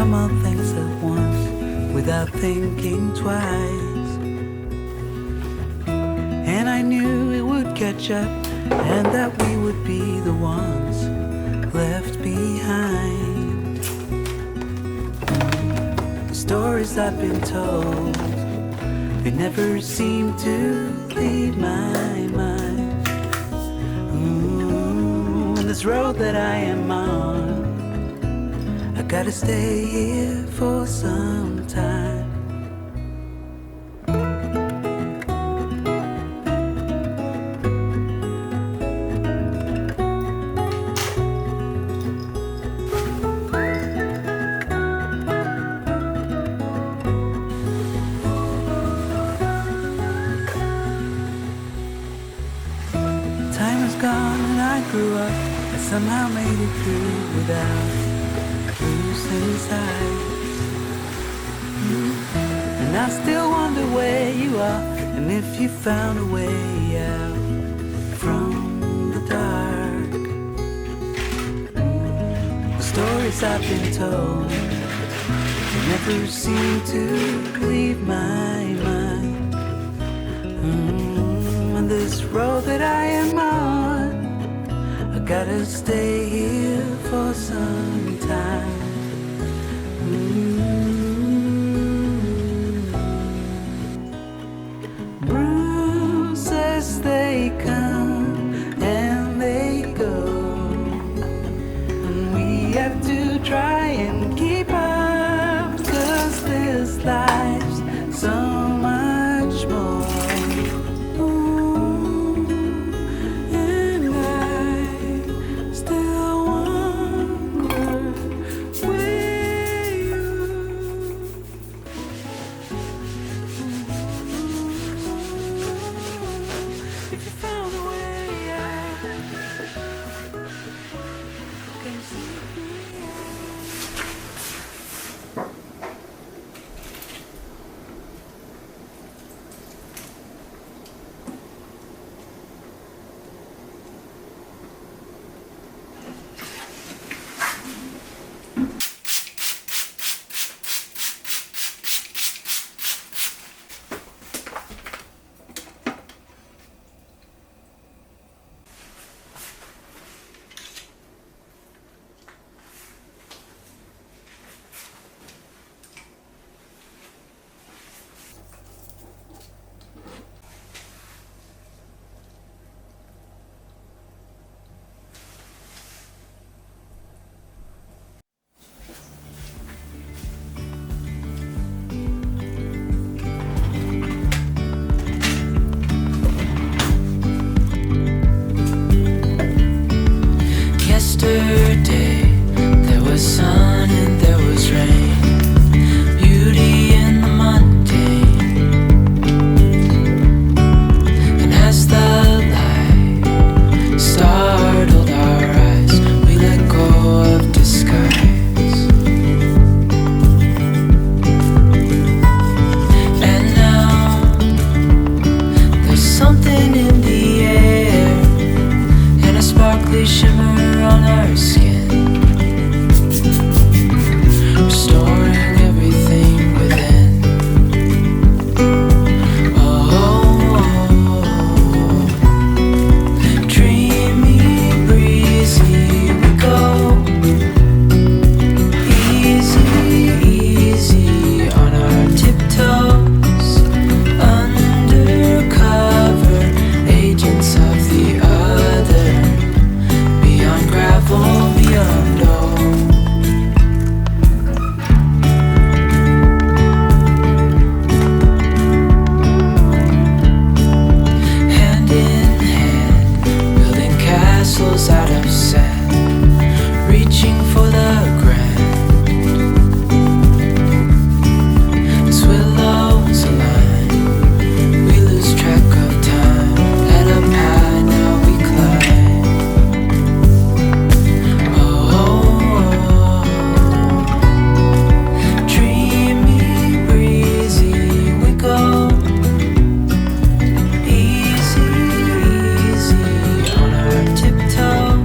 from all things at once without thinking twice. And I knew it would catch up and that we would be the ones left behind. The stories I've been told, they never seem to leave my mind. And this road that I am on, I gotta stay here for some time. Time is gone and I grew up. I somehow made it through without losing sight. And I still wonder where you are, and if you found a way out from the dark. The stories I've been told, they never seem to leave my mind. On this road that I am on, I gotta stay here for some time. Bruises, they come and they go, and we have to try and keep up, 'cause this life's so much more. Yesterday, there was sun and there was rain, beauty in the mundane. And as the light startled our eyes, we let go of disguise. And now, there's something in the air, and a sparkly shimmer on our skin, restoring everything within. Oh, dreamy, breezy, we go. Easy, easy on our tiptoes, undercover agents of the other, beyond gravel, beyond all. Hand in hand, building castles out of sand, reaching for the grand. As willows align, we lose track of time. Head up high, now we climb. Dreamy, breezy, we go. Easy, easy on our tiptoes.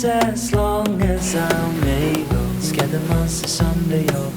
as long as I'm able. Scare the monsters under your